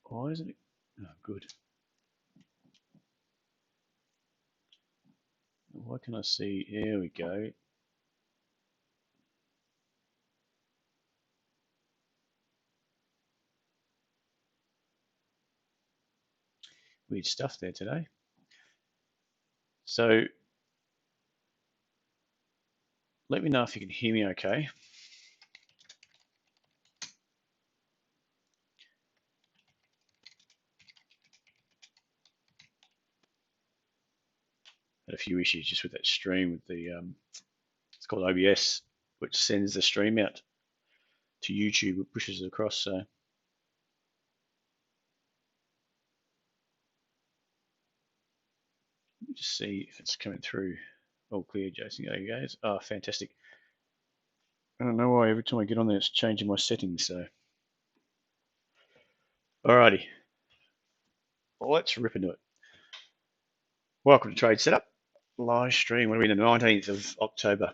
Why isn't it? Oh, good. Why can I see? Here we go. Weird stuff there today. So let me know if you can hear me okay. Had a few issues just with that stream with the it's called OBS, which sends the stream out to YouTube. It pushes it across. So let me just see if it's coming through. All clear, Jason. There you go. Oh, fantastic. I don't know why every time I get on there it's changing my settings. So alrighty, well, let's rip into it. Welcome to Trade Setup live stream. What are we, the 19th of October?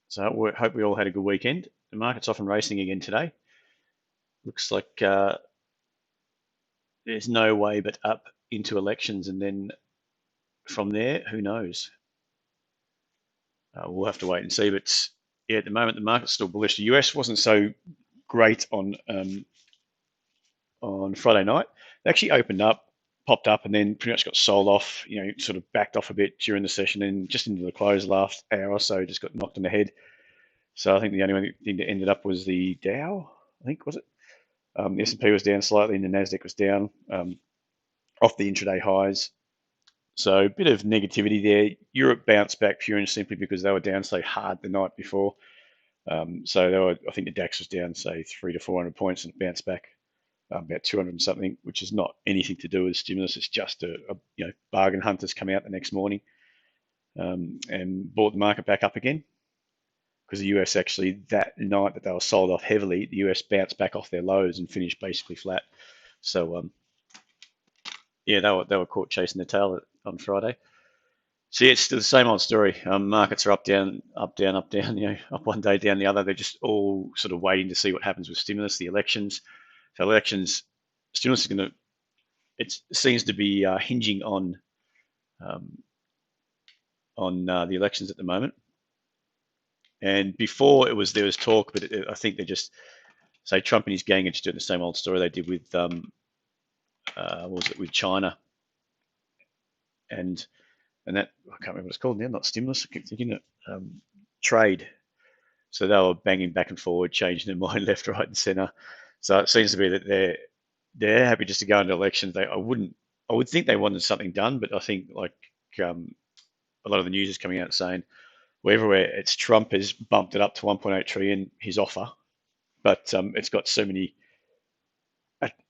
So we hope we all had a good weekend. The market's off and racing again today. Looks like there's no way but up into elections, and then from there, who knows? We'll have to wait and see. But yeah, at the moment, the market's still bullish. The US wasn't so great on Friday night. They actually opened up, popped up, and then pretty much got sold off. You know, sort of backed off a bit during the session, and just into the close, last hour or so, just got knocked on the head. So I think the only thing that ended up was the Dow. I think was it. The S&P was down slightly, and the Nasdaq was down off the intraday highs. So a bit of negativity there. Europe bounced back pure and simply because they were down so hard the night before. So they were, I think the DAX was down, say, 300 to 400 points, and it bounced back about 200 and something, which is not anything to do with stimulus. It's just a bargain hunters come out the next morning and brought the market back up again. Because the US actually, that night that they were sold off heavily, the US bounced back off their lows and finished basically flat. So yeah, they were caught chasing the tail on Friday. So yeah, it's still the same old story. Markets are up, down, up, down, up, down. You know, up one day, down the other. They're just all sort of waiting to see what happens with stimulus, the elections. So elections, stimulus is going to. It seems to be hinging um, on the elections at the moment. And before there was talk, but I think they're just say Trump and his gang are just doing the same old story they did with what was it, with China and that I can't remember what it's called now, not stimulus. I keep thinking it trade. So they were banging back and forward, changing their mind left, right, and centre. So it seems to be that they're happy just to go into elections. I would think they wanted something done, but I think like a lot of the news is coming out saying well, everywhere it's Trump has bumped it up to 1.8 trillion his offer, but it's got so many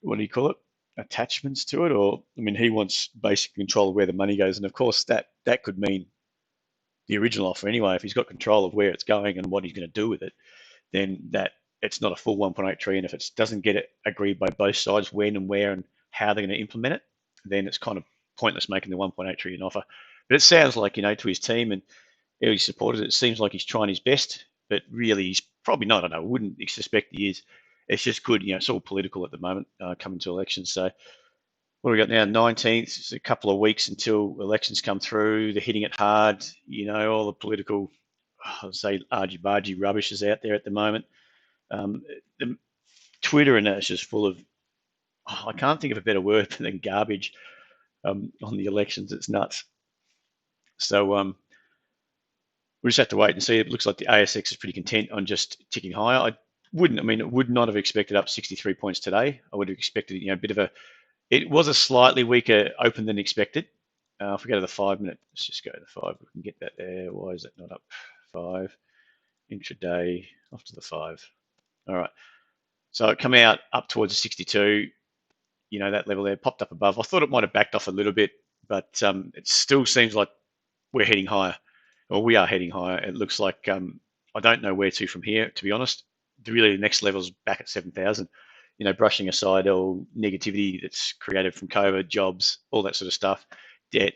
what do you call it, attachments to it, or I mean he wants basic control of where the money goes, and of course that could mean the original offer anyway. If he's got control of where it's going and what he's going to do with it, then that it's not a full 1.8 trillion. If it doesn't get it agreed by both sides when and where and how they're going to implement it, then it's kind of pointless making the 1.8 trillion offer. But it sounds like to his team and his supporters, it seems like he's trying his best, but really he's probably not. I don't know. I wouldn't suspect he is. It's just good. It's all political at the moment coming to elections. So what do we got now? 19th. It's a couple of weeks until elections come through. They're hitting it hard. All the political, I'd say, argy-bargy rubbish is out there at the moment. The Twitter and that is just full of, I can't think of a better word than garbage on the elections. It's nuts. So we just have to wait and see. It looks like the ASX is pretty content on just ticking higher. It would not have expected up 63 points today. I would have expected, a bit of it was a slightly weaker open than expected. If we go to the 5 minute, let's just go to the 5. We can get that there. Why is that not up? 5 intraday off to the 5. All right. So it come out up towards the 62. That level there popped up above. I thought it might have backed off a little bit, but it still seems like we're heading higher. Well, we are heading higher. It looks like I don't know where to from here, to be honest. The next level is back at 7,000. Brushing aside all negativity that's created from COVID, jobs, all that sort of stuff, debt.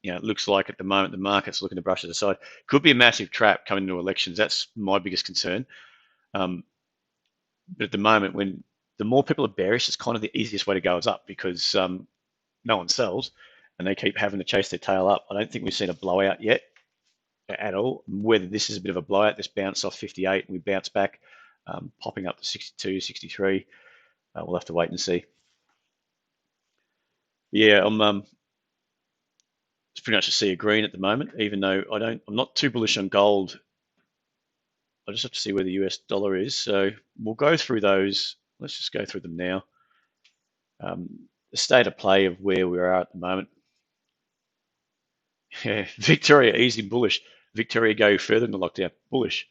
It looks like at the moment the market's looking to brush it aside. Could be a massive trap coming into elections. That's my biggest concern. But at the moment, when the more people are bearish, it's kind of the easiest way to go is up because no one sells and they keep having to chase their tail up. I don't think we've seen a blowout yet at all. Whether this is a bit of a blowout, this bounce off 58 and we bounce back, popping up to 62, 63. We'll have to wait and see. Yeah, it's pretty much a sea of green at the moment, even though I'm not too bullish on gold. I just have to see where the US dollar is. So we'll go through those. Let's just go through them now. The state of play of where we are at the moment. Yeah, Victoria, easy bullish. Victoria go further in the lockdown, bullish.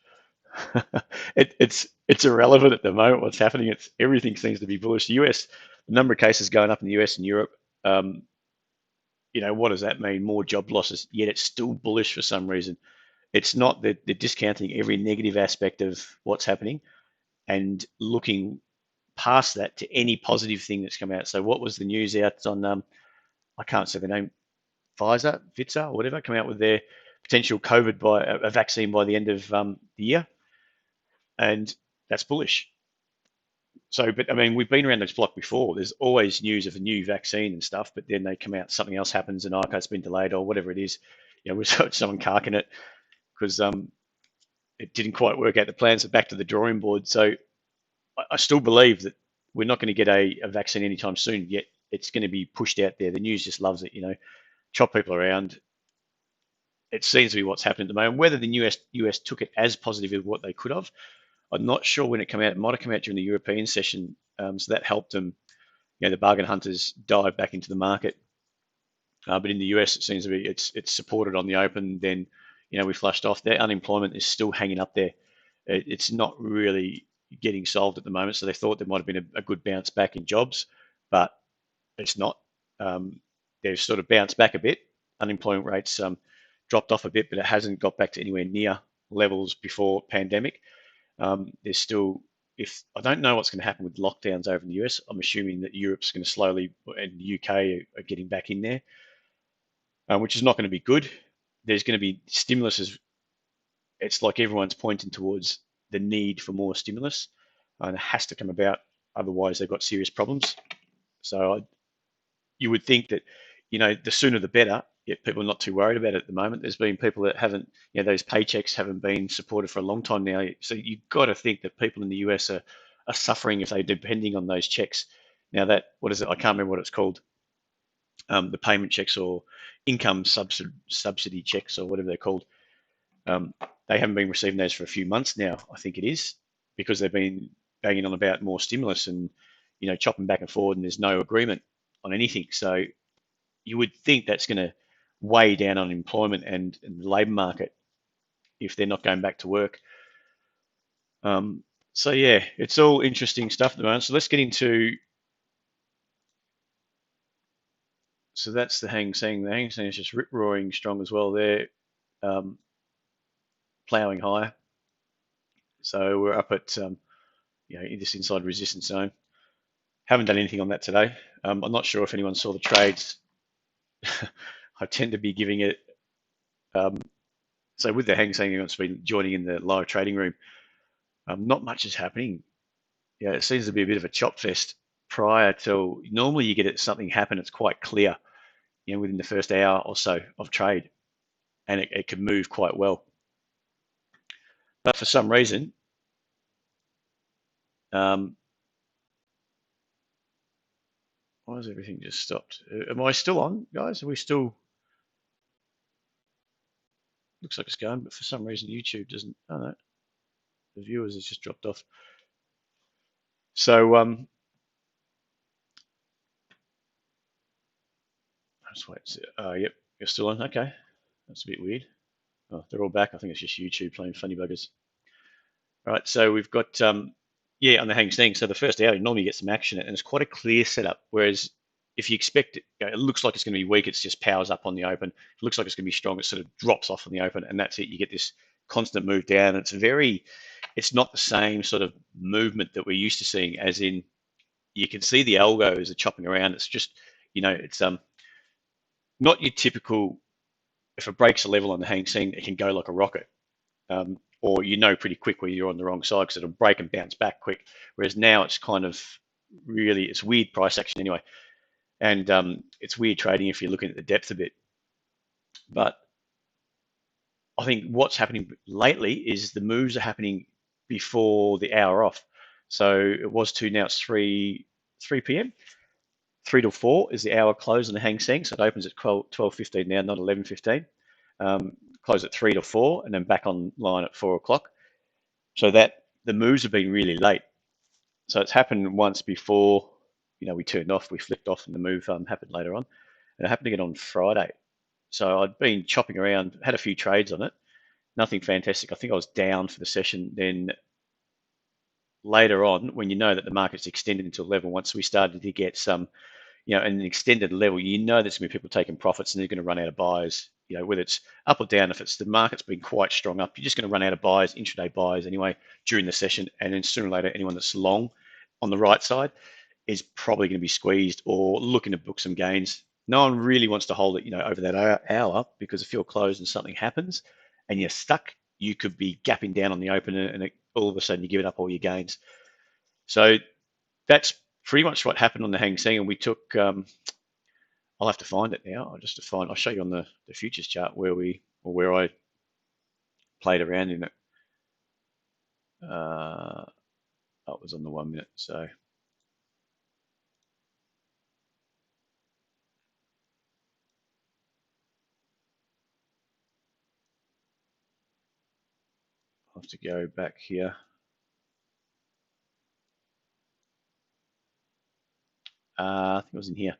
It's irrelevant at the moment what's happening. It's everything seems to be bullish. The US, the number of cases going up in the US and Europe. What does that mean? More job losses. Yet it's still bullish for some reason. It's not that they're discounting every negative aspect of what's happening and looking past that to any positive thing that's come out. So what was the news out on? I can't say the name. Pfizer, or whatever, come out with their potential COVID by a vaccine by the end of the year, and that's bullish. So, but I mean, we've been around this block before. There's always news of a new vaccine and stuff, but then they come out, something else happens, and okay, it's been delayed or whatever it is. We saw someone carking it because it didn't quite work out the plans. So back to the drawing board. So I still believe that we're not going to get a vaccine anytime soon. Yet it's going to be pushed out there. The news just loves it. Chop people around. It seems to be what's happening at the moment. Whether the US took it as positive as what they could have, I'm not sure when it came out. It might have come out during the European session, so that helped them. The bargain hunters dive back into the market. But in the US, it seems to be it's supported on the open. Then we flushed off. Their unemployment is still hanging up there. It's not really getting solved at the moment. So they thought there might have been a good bounce back in jobs, but it's not. They've sort of bounced back a bit. Unemployment rates dropped off a bit, but it hasn't got back to anywhere near levels before pandemic. There's still, if I don't know what's going to happen with lockdowns over in the US, I'm assuming that Europe's going to slowly, and the UK are getting back in there, which is not going to be good. There's going to be stimulus. It's like everyone's pointing towards the need for more stimulus, and it has to come about. Otherwise, they've got serious problems. So you would think that, the sooner the better. Yet people are not too worried about it at the moment. There's been people that haven't, those paychecks haven't been supported for a long time now. So you've got to think that people in the US are suffering if they're depending on those checks. Now what is it? I can't remember what it's called. The payment checks or income subsidy checks or whatever they're called. They haven't been receiving those for a few months now, I think it is, because they've been banging on about more stimulus and, chopping back and forward, and there's no agreement on anything. So you would think that's going to weigh down on employment and the labour market if they're not going back to work. So yeah, it's all interesting stuff at the moment. So let's get into. So that's the Hang Seng. The Hang Seng is just rip roaring strong as well. They're ploughing higher. So we're up at this inside resistance zone. Haven't done anything on that today. I'm not sure if anyone saw the trades. I tend to be giving it. So with the Hang Seng, anyone's been joining in the live trading room. Not much is happening. Yeah, it seems to be a bit of a chop fest prior to. Normally, you get something happen. It's quite clear, within the first hour or so of trade, and it can move quite well. But for some reason, why has everything just stopped? Am I still on, guys? Are we still? Looks like it's going, but for some reason YouTube doesn't. Oh no, the viewers has just dropped off. So let's wait. Yep, you're still on. Okay, that's a bit weird. Oh, they're all back. I think it's just YouTube playing funny buggers. All right, so we've got on the Hang Seng. So the first hour, you normally get some action, and it's quite a clear setup. Whereas if you expect it, it looks like it's going to be weak. It's just powers up on the open. It looks like it's going to be strong. It sort of drops off on the open, and that's it. You get this constant move down. It's not the same sort of movement that we're used to seeing. As in, you can see the algos are chopping around. It's just, it's not your typical. If it breaks a level on the Hang Seng, it can go like a rocket. Or pretty quick where you're on the wrong side because it'll break and bounce back quick. Whereas now it's kind of really, it's weird price action anyway. And it's weird trading if you're looking at the depth a bit. But I think what's happening lately is the moves are happening before the hour off. So it was 2, now it's 3 p.m. 3 till 4 is the hour close on the Hang Seng. So it opens at 12:15 now, not 11:15. Close at 3 to 4 and then back online at 4 o'clock. So that the moves have been really late. So it's happened once before, we turned off, we flipped off, and the move happened later on. And it happened again on Friday. So I'd been chopping around, had a few trades on it, nothing fantastic. I think I was down for the session. Then later on, when you know that the market's extended into a level, once we started to get some, an extended level, there's going to be people taking profits and they're going to run out of buyers. Whether it's up or down, if it's the market's been quite strong up, you're just going to run out of buyers, intraday buyers anyway, during the session. And then sooner or later, anyone that's long on the right side is probably going to be squeezed or looking to book some gains. No one really wants to hold it, over that hour, because if you're closed and something happens and you're stuck, you could be gapping down on the open and all of a sudden you're giving up all your gains. So that's pretty much what happened on the Hang Seng. And we took, I'll have to find it now. I'll show you on the futures chart where I played around in it. It was on the 1 minute. So I'll have to go back here. I think it was in here.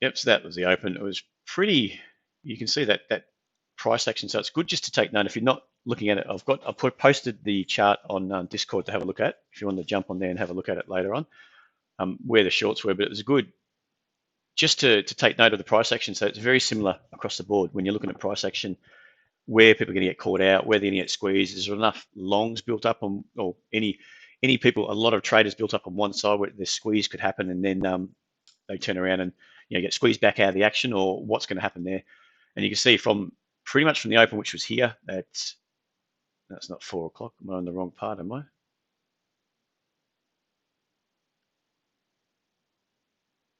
Yep, so that was the open. It was pretty, you can see that price action. So it's good just to take note. If you're not looking at it, I've posted the chart on Discord to have a look at, if you want to jump on there and have a look at it later on, where the shorts were. But it was good just to take note of the price action. So it's very similar across the board when you're looking at price action, where people are going to get caught out, where they're going to get squeezed. Is there enough longs built up on, or any people, a lot of traders built up on one side where the squeeze could happen, and then they turn around and get squeezed back out of the action, or what's going to happen there. And you can see from pretty much from the open, which was here, that's not 4 o'clock. Am I on the wrong part? Am I?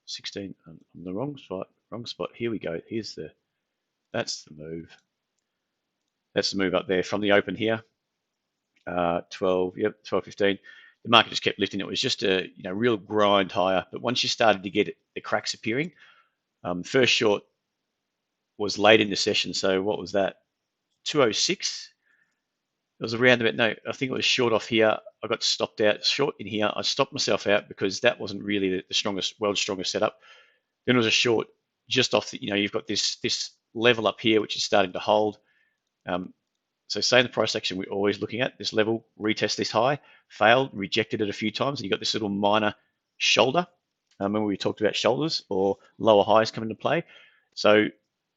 16. I'm on the wrong spot. Wrong spot. Here we go. That's the move. That's the move up there from the open here. 12. Yep, 12:15. The market just kept lifting. It was just a real grind higher. But once you started to get the cracks appearing, first short was late in the session. So what was that? 206. It was around about, no, I think it was short off here. I got stopped out short in here. I stopped myself out because that wasn't really the strongest, world's strongest setup. Then it was a short just off the, you've got this level up here, which is starting to hold. So say in the price action, we're always looking at this level, retest this high, failed, rejected it a few times, and you got this little minor shoulder. Remember we talked about shoulders or lower highs come into play. So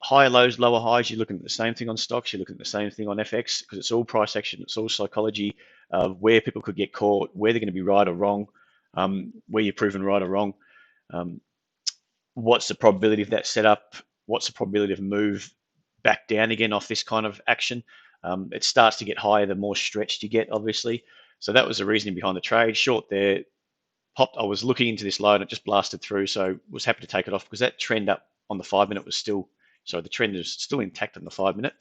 higher lows, lower highs, you're looking at the same thing on stocks, you're looking at the same thing on FX, because it's all price action, it's all psychology of where people could get caught, where they're going to be right or wrong, where you're proven right or wrong. What's the probability of that setup? What's the probability of a move back down again off this kind of action? It starts to get higher the more stretched you get, obviously. So that was the reasoning behind the trade. Short there, popped. I was looking into this low and it just blasted through, so was happy to take it off because that trend up on the 5 minute was still, so the trend is still intact on the 5 minute.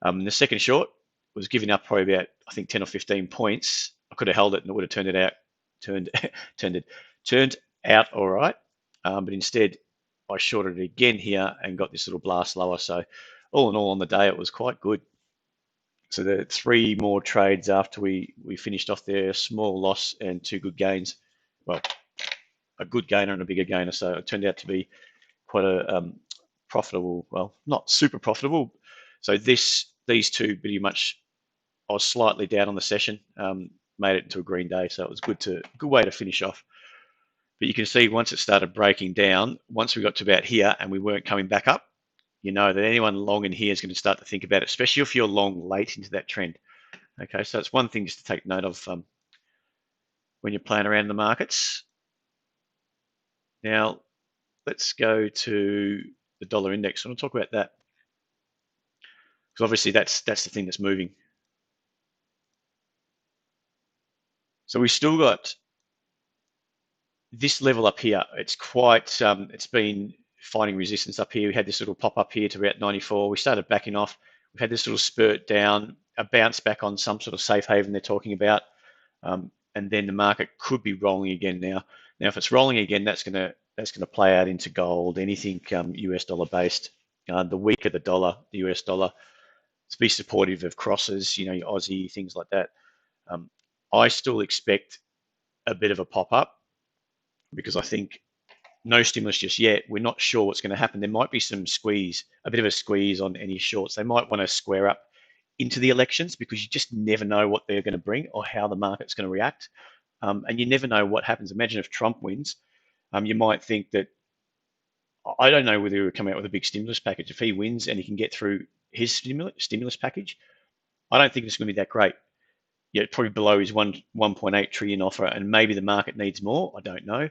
The second short was giving up probably about, I think, 10 or 15 points. I could have held it and it would have turned out all right. But instead, I shorted it again here and got this little blast lower. So all in all, on the day, it was quite good. So the 3 more trades after we finished off there, small loss and 2 good gains. Well, a good gainer and a bigger gainer. So it turned out to be quite a profitable, well, not super profitable. So these 2 pretty much, I was slightly down on the session, made it into a green day. So it was good way to finish off. But you can see once it started breaking down, once we got to about here and we weren't coming back up, you know that anyone long in here is going to start to think about it, especially if you're long late into that trend. Okay, so it's one thing just to take note of when you're playing around the markets. Now, let's go to the dollar index. I want to talk about that because obviously that's the thing that's moving. So we still got this level up here. It's quite, it's been finding resistance up here. We had this little pop up here to about 94. We started backing off. We've had this little spurt down, a bounce back on some sort of safe haven they're talking about. And then the market could be rolling again now. Now, if it's rolling again, that's gonna play out into gold, anything US dollar based. The weaker the dollar, the US dollar, to be supportive of crosses, your Aussie, things like that. Um, I still expect a bit of a pop up because I think no stimulus just yet. We're not sure what's going to happen. There might be some squeeze, a bit of a squeeze on any shorts. They might want to square up into the elections because you just never know what they're going to bring or how the market's going to react. And you never know what happens. Imagine if Trump wins, you might think that, I don't know whether he would come out with a big stimulus package. If he wins and he can get through his stimulus package, I don't think it's going to be that great. Yeah, probably below his 1.8 trillion offer, and maybe the market needs more. I don't know.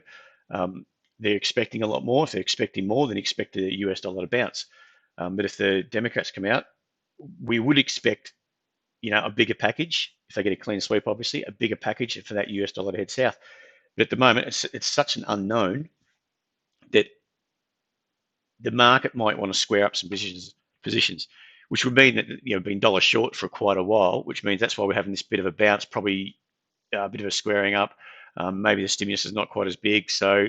Um, they're expecting a lot more. If they're expecting more, then expect the US dollar to bounce. But if the Democrats come out, we would expect, a bigger package. If they get a clean sweep, obviously, a bigger package for that US dollar to head south. But at the moment, it's such an unknown that the market might want to square up some positions, which would mean that being dollar short for quite a while, which means that's why we're having this bit of a bounce, probably a bit of a squaring up. Maybe the stimulus is not quite as big, so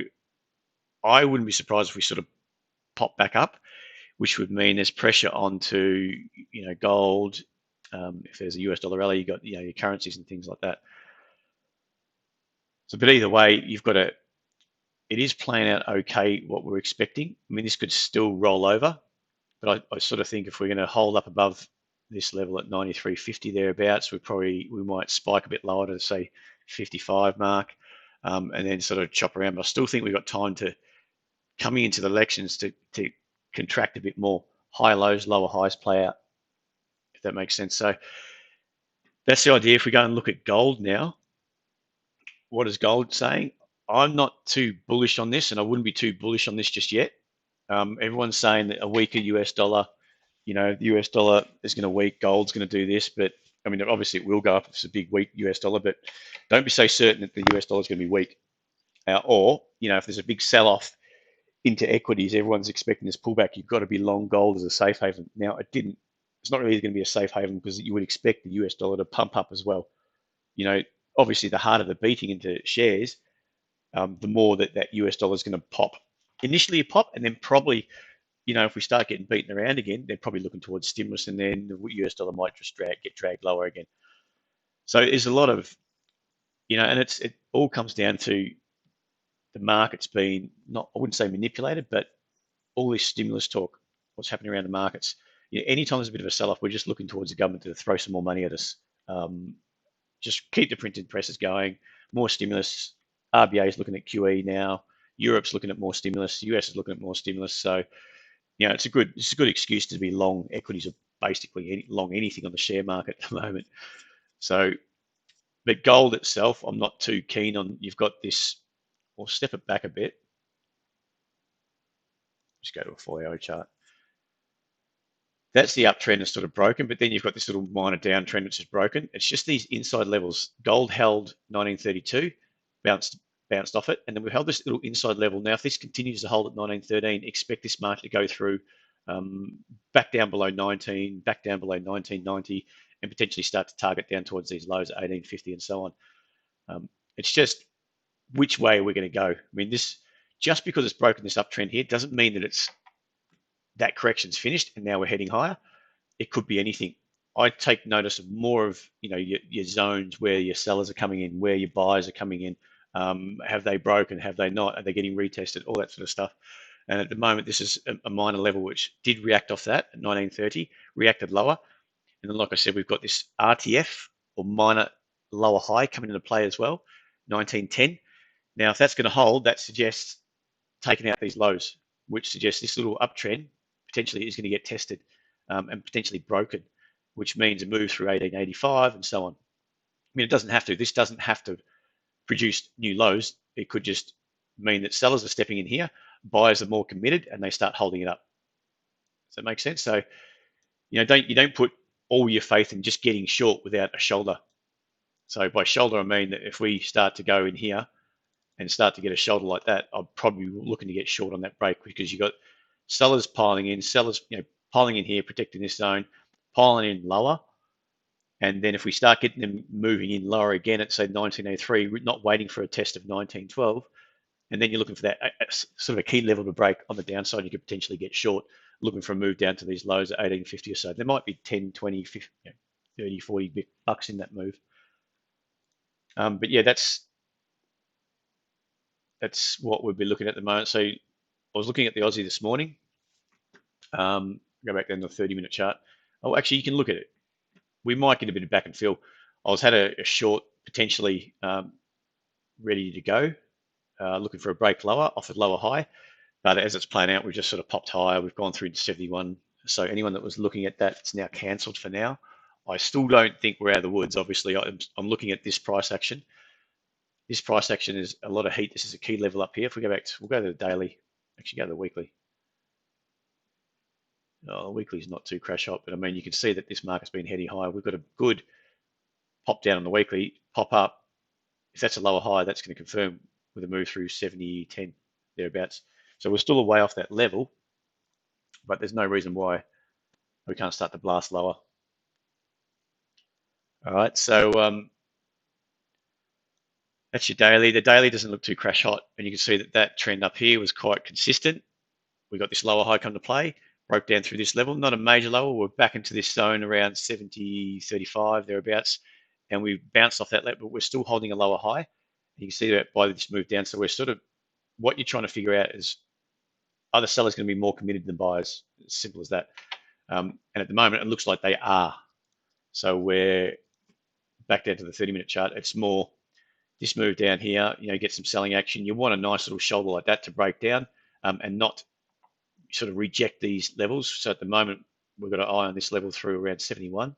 I wouldn't be surprised if we sort of pop back up, which would mean there's pressure onto gold. If there's a US dollar rally, you've got your currencies and things like that. So, but either way, you've got to. It is playing out okay what we're expecting. I mean, this could still roll over, but I sort of think if we're going to hold up above this level at 93.50 thereabouts, we might spike a bit lower to say 55 mark, and then sort of chop around. But I still think we've got time to coming into the elections to contract a bit more. High lows, lower highs play out, if that makes sense. So that's the idea. If we go and look at gold now, what is gold saying? I'm not too bullish on this, and I wouldn't be too bullish on this just yet. Everyone's saying that a weaker US dollar, the US dollar is going to weak, gold's going to do this, but I mean, obviously it will go up if it's a big weak US dollar, but don't be so certain that the US dollar is going to be weak. Or, if there's a big sell-off into equities, everyone's expecting this pullback, you've got to be long gold as a safe haven. Now, it's not really going to be a safe haven because you would expect the US dollar to pump up as well. Obviously the harder the beating into shares, the more that US dollar is going to pop. Initially a pop, and then probably, if we start getting beaten around again, they're probably looking towards stimulus, and then the US dollar might just get dragged lower again. So there's a lot of, and it all comes down to the market's been not, I wouldn't say manipulated, but all this stimulus talk, what's happening around the markets. Anytime there's a bit of a sell-off, we're just looking towards the government to throw some more money at us. Just keep the printing presses going, more stimulus. RBA is looking at QE now. Europe's looking at more stimulus. The US is looking at more stimulus. So, it's a good excuse to be long equities, or basically long anything on the share market at the moment. So, but gold itself, I'm not too keen on. You've got this. We'll step it back a bit. Just go to a 4-hour chart. That's the uptrend is sort of broken, but then you've got this little minor downtrend which is broken. It's just these inside levels. Gold held 1932, bounced off it, and then we've held this little inside level. Now, if this continues to hold at 1913, expect this market to go through back down below 19, back down below 1990, and potentially start to target down towards these lows at 1850 and so on. It's just which way we're going to go. I mean, this just because it's broken this uptrend here doesn't mean that that correction's finished and now we're heading higher. It could be anything. I take notice of more of your zones where your sellers are coming in, where your buyers are coming in. Have they broken? Have they not? Are they getting retested? All that sort of stuff. And at the moment, this is a minor level which did react off that at 1930, reacted lower. And then, like I said, we've got this RTF or minor lower high coming into play as well, 1910. Now, if that's going to hold, that suggests taking out these lows, which suggests this little uptrend potentially is going to get tested and potentially broken, which means a move through 1885 and so on. I mean, it doesn't have to. This doesn't have to produce new lows. It could just mean that sellers are stepping in here, buyers are more committed, and they start holding it up. Does that make sense? So, you don't put all your faith in just getting short without a shoulder. So by shoulder, I mean that if we start to go in here and start to get a shoulder like that, I'm probably looking to get short on that break, because you've got sellers piling in, piling in here, protecting this zone, piling in lower. And then if we start getting them moving in lower again at, say, 1903, we're not waiting for a test of 1912, and then you're looking for that sort of a key level to break on the downside, you could potentially get short, looking for a move down to these lows at 1850 or so. There might be 10, 20, 50, 30, 40 bucks in that move. But yeah, that's what we'll be looking at the moment. So I was looking at the Aussie this morning. Go back down to the 30-minute chart. Oh, actually, you can look at it. We might get a bit of back and fill. I was had a short potentially ready to go, looking for a break lower, offered lower high. But as it's playing out, we've just sort of popped higher. We've gone through to 71. So anyone that was looking at that, it's now cancelled for now. I still don't think we're out of the woods. Obviously, I'm looking at this price action. This price action is a lot of heat. This is a key level up here. If we go back, we'll go to the daily. Actually, go to the weekly. Oh, the weekly is not too crash hot, but I mean, you can see that this market's been heading higher. We've got a good pop down on the weekly, pop up. If that's a lower high, that's going to confirm with a move through 70, 10, thereabouts. So we're still a way off that level, but there's no reason why we can't start to blast lower. All right, so that's your daily. The daily doesn't look too crash hot, and you can see that that trend up here was quite consistent. We got this lower high come to play, broke down through this level, not a major lower. We're back into this zone around 70, 35, thereabouts, and we bounced off that level, but we're still holding a lower high. You can see that by this move down. So we're sort of, what you're trying to figure out is, are the sellers going to be more committed than buyers? As simple as that. And at the moment, it looks like they are. So we're back down to the 30-minute chart. It's more this move down here, get some selling action. You want a nice little shoulder like that to break down and not sort of reject these levels. So at the moment, we've got an eye on this level through around 71,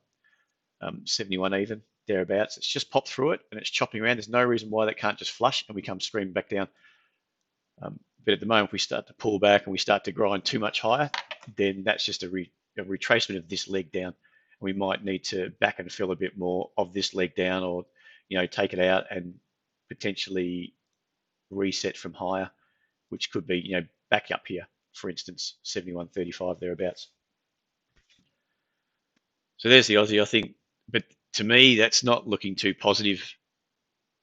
71 even, thereabouts. It's just popped through it and it's chopping around. There's no reason why that can't just flush and we come screaming back down. But at the moment, if we start to pull back and we start to grind too much higher, then that's just a retracement of this leg down. We might need to back and fill a bit more of this leg down, or take it out and potentially reset from higher, which could be back up here, for instance, 71.35 thereabouts. So there's the Aussie, I think. But to me, that's not looking too positive.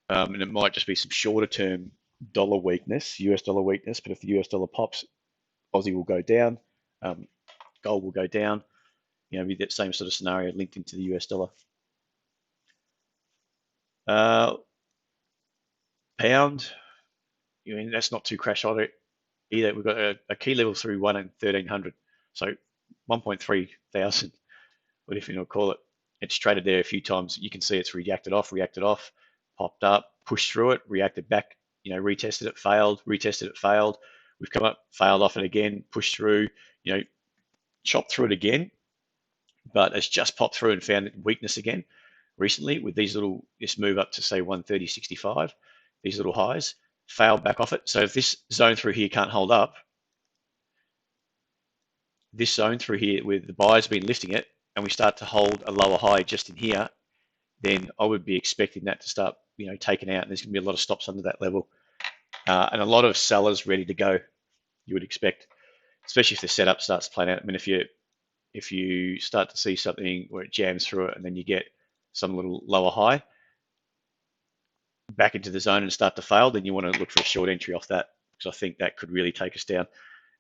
And it might just be some shorter term dollar weakness, US dollar weakness. But if the US dollar pops, Aussie will go down, gold will go down. Be that same sort of scenario linked into the US dollar. Pound, that's not too crash on it either. We've got a key level through 1,1300, so 1.3 thousand, whatever you want to call it. It's traded there a few times. You can see it's reacted off, popped up, pushed through it, reacted back, retested it, failed, retested it, failed. We've come up, failed off it again, pushed through, chopped through it again, but it's just popped through and found weakness again recently with this move up to say 130.65, these little highs, failed back off it. So if this zone through here can't hold up, this zone through here where the buyer's been lifting it and we start to hold a lower high just in here, then I would be expecting that to start, taken out. And there's going to be a lot of stops under that level and a lot of sellers ready to go, you would expect, especially if the setup starts playing out. I mean, if you start to see something where it jams through it and then you get some little lower high back into the zone and start to fail, then you want to look for a short entry off that, because I think that could really take us down.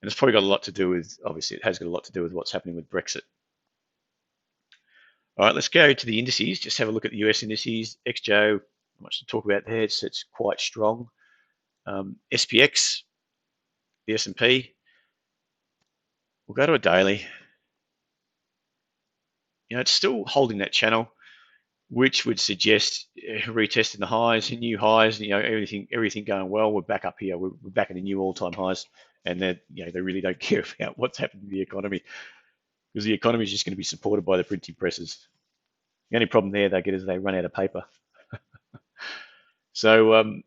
And it's probably got a lot to do with, obviously it has got a lot to do with what's happening with Brexit. All right, let's go to the indices. Just have a look at the US indices. XJO, not much to talk about there. It's quite strong. SPX, the S&P. We'll go to a daily. It's still holding that channel, which would suggest retesting the highs, new highs, everything going well. We're back up here. We're back in the new all-time highs, and they really don't care about what's happened to the economy, because the economy is just going to be supported by the printing presses. The only problem there they get is they run out of paper. So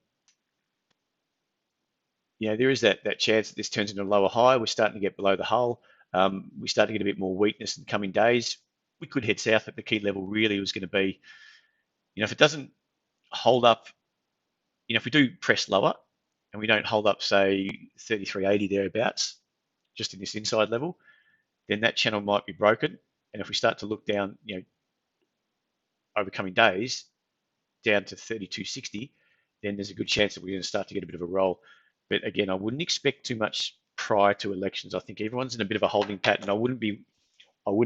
there is that chance that this turns into a lower high. We're starting to get below the hull. We start to get a bit more weakness in the coming days. We could head south, but the key level really was going to be, if it doesn't hold up, if we do press lower and we don't hold up, say 33.80 thereabouts, just in this inside level, then that channel might be broken. And if we start to look down, over coming days, down to 32.60, then there's a good chance that we're going to start to get a bit of a roll. But again, I wouldn't expect too much prior to elections. I think everyone's in a bit of a holding pattern. I wouldn't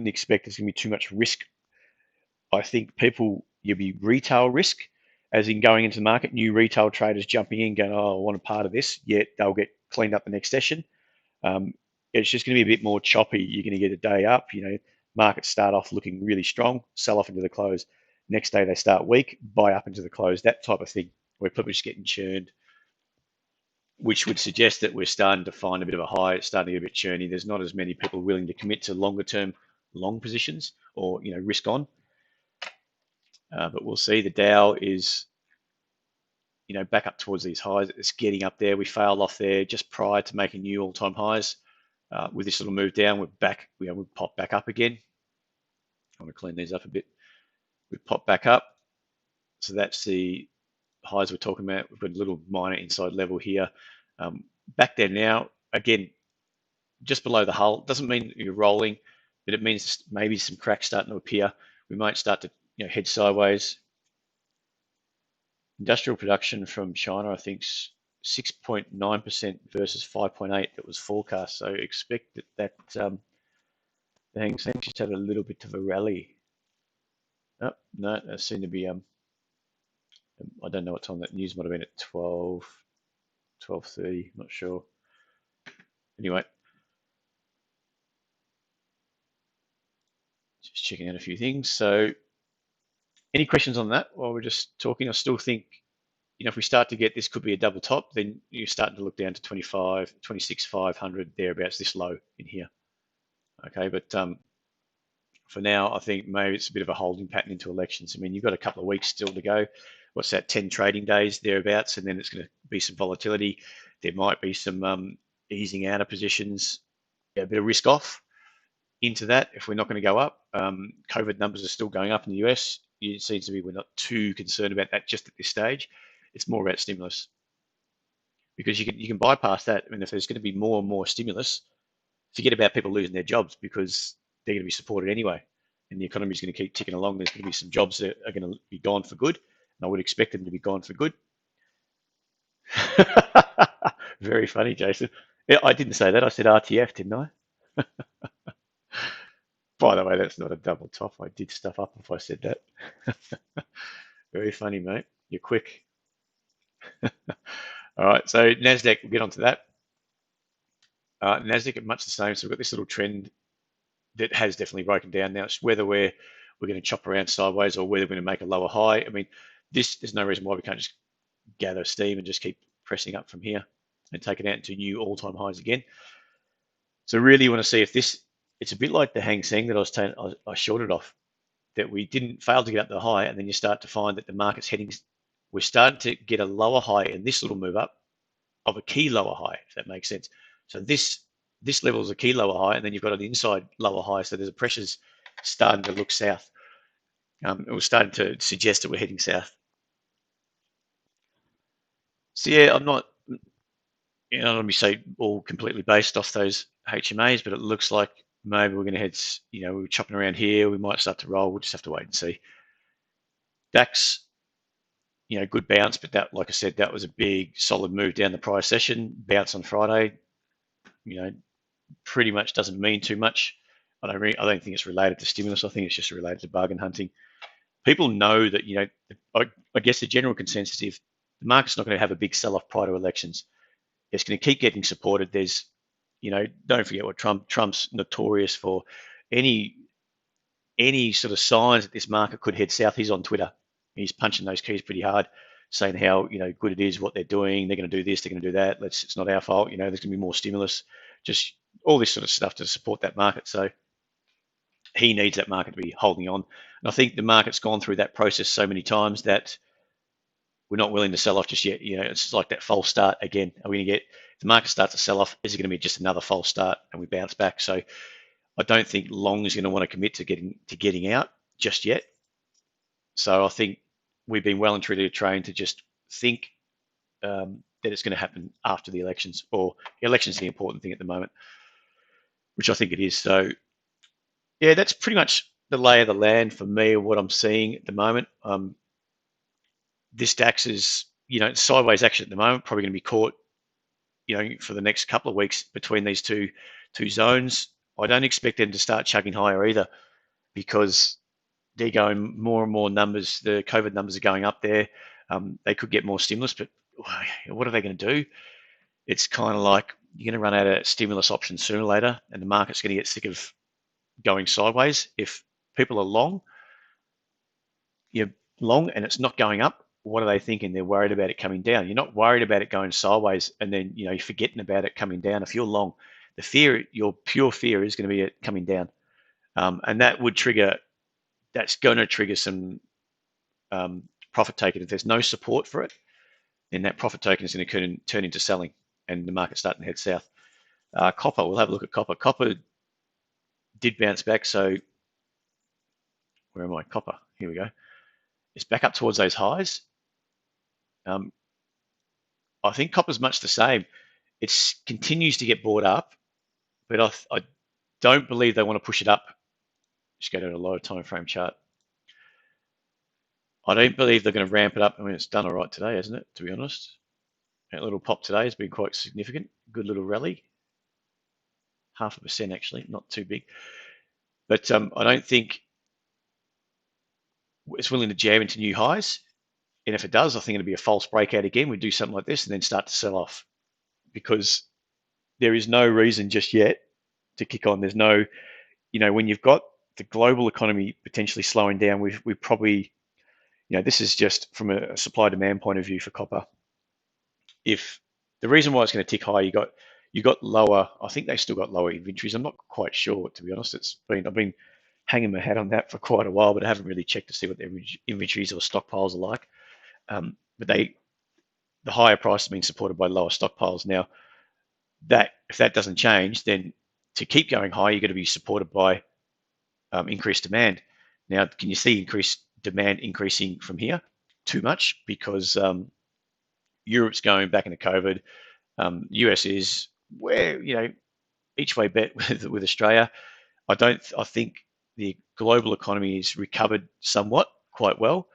expect there's going to be too much risk. I think you'll be retail risk, as in going into the market, new retail traders jumping in, going, oh, I want a part of this, yet they'll get cleaned up the next session. It's just going to be a bit more choppy. You're going to get a day up, markets start off looking really strong, sell off into the close. Next day they start weak, buy up into the close, that type of thing, where people are just getting churned, which would suggest that we're starting to find a bit of a high, it's starting to get a bit churny. There's not as many people willing to commit to longer term long positions or risk on. But we'll see. The Dow is back up towards these highs. It's getting up there. We failed off there just prior to making new all-time highs. With this little move down, we're back. We pop back up again. I want to clean these up a bit. We pop back up. So that's the highs we're talking about. We've got a little minor inside level here. Back there now, again, just below the hull. Doesn't mean you're rolling, but it means maybe some cracks starting to appear. We might start to head sideways. Industrial production from China, I think, 6.9% versus 5.8% that was forecast. So expect that the Hang Seng just had a little bit of a rally. Oh, no, that seemed to be, I don't know what time that news might have been at 12:30, not sure. Anyway, just checking out a few things. So any questions on that while we're just talking? I still think, if we start to get, this could be a double top, then you're starting to look down to 26,500 thereabouts, this low in here. Okay, but for now, I think maybe it's a bit of a holding pattern into elections. I mean, you've got a couple of weeks still to go. What's that, 10 trading days thereabouts, and then it's going to be some volatility. There might be some easing out of positions, a bit of risk off into that if we're not going to go up. COVID numbers are still going up in the US. It seems to be we're not too concerned about that just at this stage. It's more about stimulus, because you can bypass that. I mean, if there's going to be more and more stimulus, forget about people losing their jobs, because they're going to be supported anyway, and the economy is going to keep ticking along. There's going to be some jobs that are going to be gone for good, and I would expect them to be gone for good. Very funny, Jason. Yeah, I didn't say that. I said RTF, didn't I? By the way, that's not a double top. I did stuff up if I said that. Very funny, mate. You're quick. All right, so NASDAQ, we'll get onto that. NASDAQ are much the same. So we've got this little trend that has definitely broken down now. It's whether we're going to chop around sideways or whether we're going to make a lower high. I mean, there's no reason why we can't just gather steam and just keep pressing up from here and take it out into new all-time highs again. So really you want to see if this, it's a bit like the Hang Seng that I shorted off, that we didn't fail to get up the high, and then you start to find that the market's heading, we're starting to get a lower high in this little move up of a key lower high, if that makes sense. So this level is a key lower high, and then you've got an inside lower high. So there's a pressure's starting to look south. It was starting to suggest that we're heading south. So yeah, I'm not, let me say all completely based off those HMAs, but it looks like maybe we're going to head, we're chopping around here. We might start to roll. We'll just have to wait and see. DAX, good bounce, but that, like I said, that was a big solid move down the prior session. Bounce on Friday, pretty much doesn't mean too much. I don't think it's related to stimulus. I think it's just related to bargain hunting. People know that, I guess the general consensus, if the market's not going to have a big sell-off prior to elections, it's going to keep getting supported. There's, don't forget what Trump's notorious for. Any sort of signs that this market could head south, he's on Twitter. He's punching those keys pretty hard, saying how good it is, what they're doing. They're going to do this, they're going to do that. It's not our fault. There's going to be more stimulus, just all this sort of stuff to support that market. So he needs that market to be holding on. And I think the market's gone through that process so many times that we're not willing to sell off just yet. It's like that false start again. Are we going to get, if the market starts to sell off, is it going to be just another false start and we bounce back? So I don't think long is going to want to commit to getting out just yet. So I think we've been well and truly trained to just think that it's going to happen after the elections, or the election's the important thing at the moment, which I think it is. So yeah, that's pretty much the lay of the land for me, what I'm seeing at the moment. This DAX is, sideways action at the moment, probably going to be caught, for the next couple of weeks between these two zones. I don't expect them to start chugging higher either, because they're going more and more numbers. The COVID numbers are going up there. They could get more stimulus, but what are they going to do? It's kind of like you're going to run out of stimulus options sooner or later, and the market's going to get sick of going sideways. If people are you're long and it's not going up, what are they thinking? They're worried about it coming down. You're not worried about it going sideways and then you're forgetting about it coming down. If you're long, your pure fear is going to be it coming down, and that's going to trigger some profit taking. If there's no support for it, then that profit taking is going to turn into selling, and the market's starting to head south. Copper, we'll have a look at copper. Copper did bounce back, so where am I? Copper, here we go. It's back up towards those highs. I think copper's much the same. It continues to get bought up, but I don't believe they want to push it up. Just go to a lower time frame chart. I don't believe they're going to ramp it up. I mean, it's done all right today, hasn't it, to be honest? That little pop today has been quite significant. Good little rally. 0.5% actually, not too big. But I don't think it's willing to jam into new highs. And if it does, I think it'll be a false breakout again. We do something like this and then start to sell off, because there is no reason just yet to kick on. There's no, when you've got the global economy potentially slowing down, we've probably, this is just from a supply demand point of view for copper. If the reason why it's going to tick high, you got lower. I think they still got lower inventories. I'm not quite sure, to be honest. I've been hanging my hat on that for quite a while, but I haven't really checked to see what their inventories or stockpiles are like. But the higher price has been supported by lower stockpiles. Now, if that doesn't change, then to keep going high, you're going to be supported by increased demand. Now, can you see increased demand increasing from here? Too much, because Europe's going back into COVID. US is where, each way bet with Australia. I think the global economy has recovered somewhat, quite well,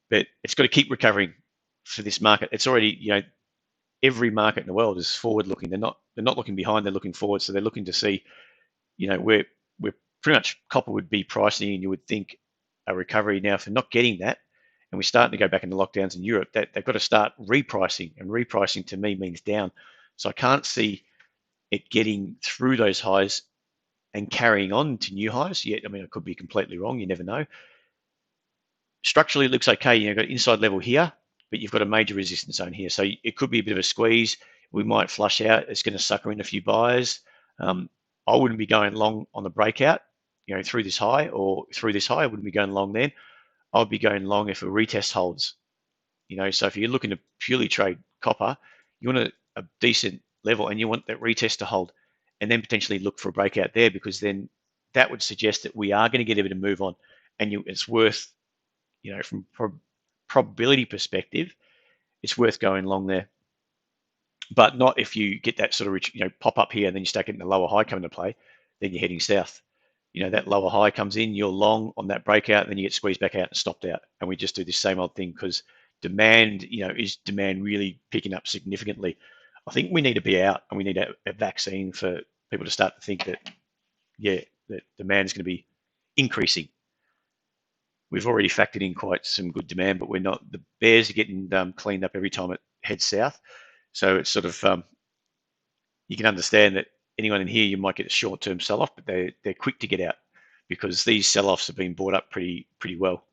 but it's got to keep recovering for this market. It's already, every market in the world is forward looking. They're not looking behind, they're looking forward. So they're looking to see, we're pretty much copper would be pricing, and you would think a recovery. Now, if they're not getting that, and we're starting to go back into lockdowns in Europe, that they've got to start repricing, and repricing to me means down. So I can't see it getting through those highs and carrying on to new highs yet. I mean, I could be completely wrong. You never know. Structurally, it looks okay. You've got inside level here, but you've got a major resistance zone here. So it could be a bit of a squeeze. We might flush out. It's going to sucker in a few buyers. I wouldn't be going long on the breakout, through this high or through this high. I wouldn't be going long then. I would be going long if a retest holds. So if you're looking to purely trade copper, you want a decent level and you want that retest to hold, and then potentially look for a breakout there, because then that would suggest that we are going to get a bit of move on, and it's worth, from probability perspective, it's worth going long there. But not if you get that sort of pop up here and then you start getting the lower high coming into play, then you're heading south. That lower high comes in, you're long on that breakout, and then you get squeezed back out and stopped out. And we just do this same old thing, because demand, is demand really picking up significantly? I think we need to be out, and we need a vaccine for people to start to think that, that demand is going to be increasing. We've already factored in quite some good demand, but we're not. The bears are getting cleaned up every time it heads south. So it's sort of, you can understand that anyone in here, you might get a short-term sell-off, but they're quick to get out, because these sell-offs have been bought up pretty well.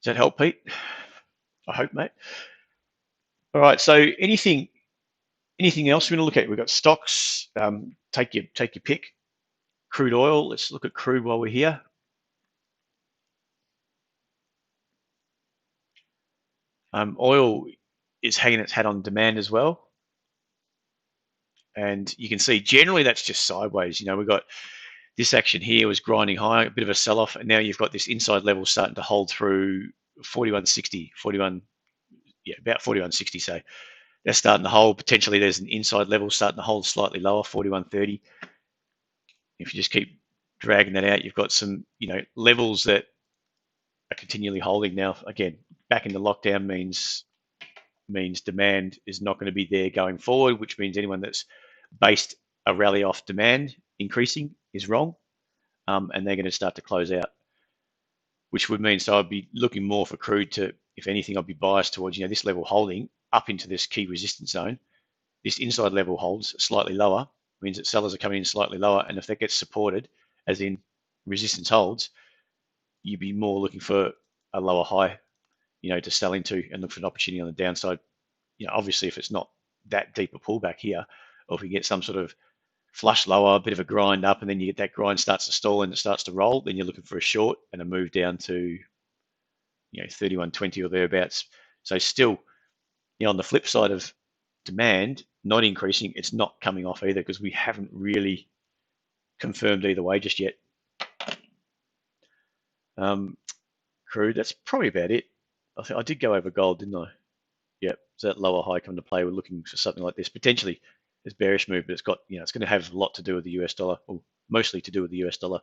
Does that help, Pete? I hope, mate. All right. So anything else we're going to look at? We've got stocks. Take your pick. Crude oil. Let's look at crude while we're here. Oil is hanging its hat on demand as well. And you can see generally that's just sideways. We've got this action here was grinding high, a bit of a sell-off, and now you've got this inside level starting to hold through 41.60, 41, yeah, about 41.60. So that's starting to hold. Potentially there's an inside level starting to hold slightly lower, 41.30. If you just keep dragging that out, you've got some, levels that are continually holding. Now, again, back into lockdown means demand is not going to be there going forward, which means anyone that's based a rally off demand increasing is wrong, and they're going to start to close out, which would mean, so I'd be looking more for crude to, if anything, I'd be biased towards, this level holding up into this key resistance zone. This inside level holds slightly lower, means that sellers are coming in slightly lower, and if that gets supported, as in resistance holds, you'd be more looking for a lower high, to sell into and look for an opportunity on the downside. Obviously, if it's not that deep a pullback here, or if we get some sort of flush lower, a bit of a grind up, and then you get that grind starts to stall and it starts to roll, then you're looking for a short and a move down to 31.20 or thereabouts. So still, on the flip side of demand not increasing, it's not coming off either, because we haven't really confirmed either way just yet. Crude, that's probably about it. I think I did go over gold, didn't I? Yep. So that lower high come to play. We're looking for something like this. Potentially, this bearish move, but it's got, it's going to have a lot to do with the US dollar, or mostly to do with the US dollar.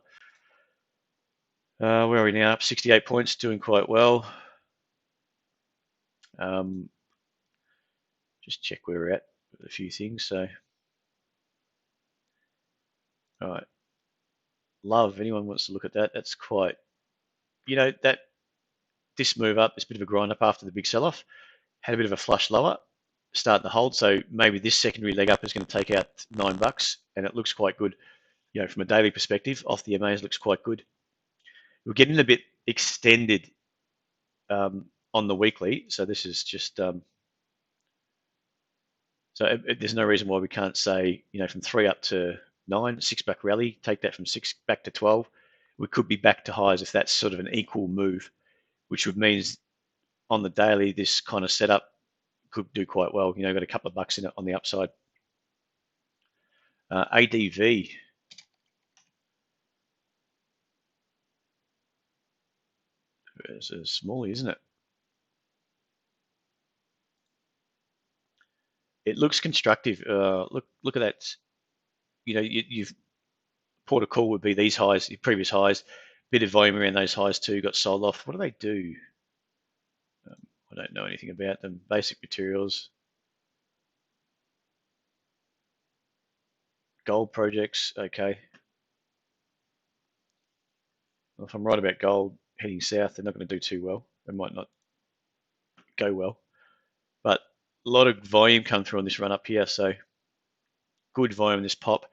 Where are we now? Up 68 points, doing quite well. Just check where we're at with a few things. So, all right. Love, anyone wants to look at that? That's quite, that this move up, this bit of a grind up after the big sell-off, had a bit of a flush lower, starting to hold. So maybe this secondary leg up is going to take out $9, and it looks quite good. From a daily perspective, off the MAs looks quite good. We're getting a bit extended on the weekly, so this is just there's no reason why we can't say, from 3 up to 9, 6-back rally, take that from 6 back to 12. We could be back to highs if that's sort of an equal move, which would mean on the daily, this kind of setup could do quite well. Got a couple of bucks in it on the upside. ADV. It's a small, isn't it? It looks constructive. Look at that. You've port of call would be these highs, the previous highs. Bit of volume around those highs too. Got sold off. What do they do? I don't know anything about them. Basic materials. Gold projects. Okay. Well, if I'm right about gold heading south, they're not going to do too well. They might not go well. But a lot of volume come through on this run up here. So good volume in this pop.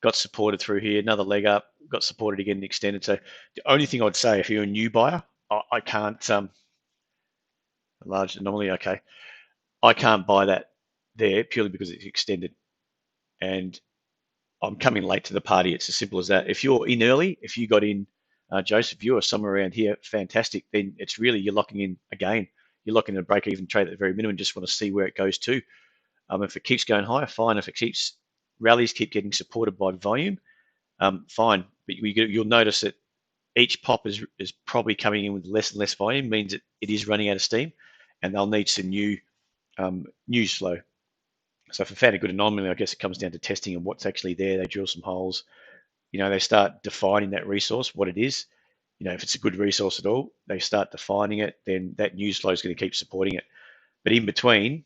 Got supported through here. Another leg up. Got supported again and extended. So the only thing I'd say, if you're a new buyer, I can't. A large anomaly. Okay. I can't buy that there purely because it's extended. And I'm coming late to the party. It's as simple as that. If you're in early, if you got in, Joseph, you or somewhere around here, fantastic. Then it's really, you're locking in again. You're locking in a break-even trade at the very minimum. Just want to see where it goes to. If it keeps going higher, fine. If it keeps rallies keep getting supported by volume, fine. But you'll notice that each pop is probably coming in with less and less volume. Means that it is running out of steam, and they'll need some new news flow. So if I found a good anomaly, I guess it comes down to testing and what's actually there. They drill some holes. They start defining that resource, what it is. If it's a good resource at all, they start defining it, then that news flow is going to keep supporting it. But in between,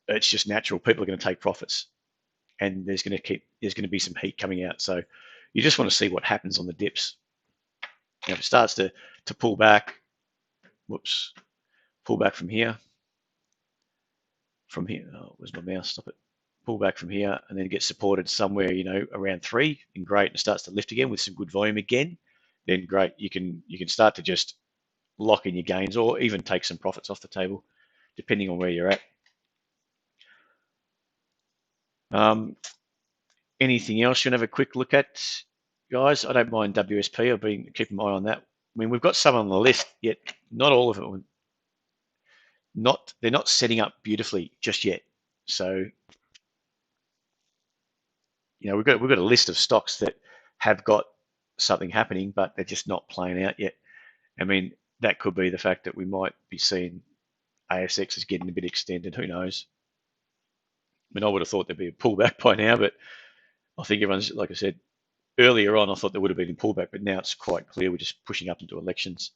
it's just natural. People are going to take profits, and there's going to be some heat coming out. So you just want to see what happens on the dips. If it starts to pull back, pull back from here. Oh, where's my mouse? Stop it. Pull back from here and then get supported somewhere, around 3, and great, and starts to lift again with some good volume again, then great, you can start to just lock in your gains or even take some profits off the table, depending on where you're at. Anything else you want to have a quick look at, guys? I don't mind WSP. I've been keeping my eye on that. I mean, we've got some on the list, yet not all of them. They're not setting up beautifully just yet. So, we've got a list of stocks that have got something happening, but they're just not playing out yet. I mean, that could be the fact that we might be seeing ASX is getting a bit extended. Who knows? I mean, I would have thought there'd be a pullback by now, but I think everyone's, like I said earlier on, I thought there would have been a pullback, but now it's quite clear we're just pushing up into elections.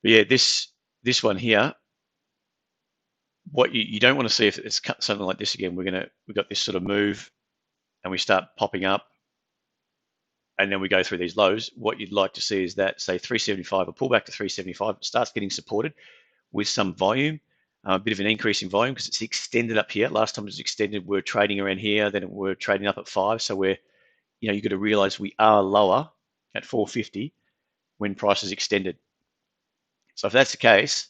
But yeah, this one here, what you don't want to see if it's something like this again. We've got this sort of move, and we start popping up, and then we go through these lows. What you'd like to see is that, say, 375, a pullback to 375, starts getting supported with some volume, a bit of an increase in volume because it's extended up here. Last time it was extended, we're trading around here, then we're trading up at 5. So you've got to realize we are lower at 450 when price is extended. So if that's the case,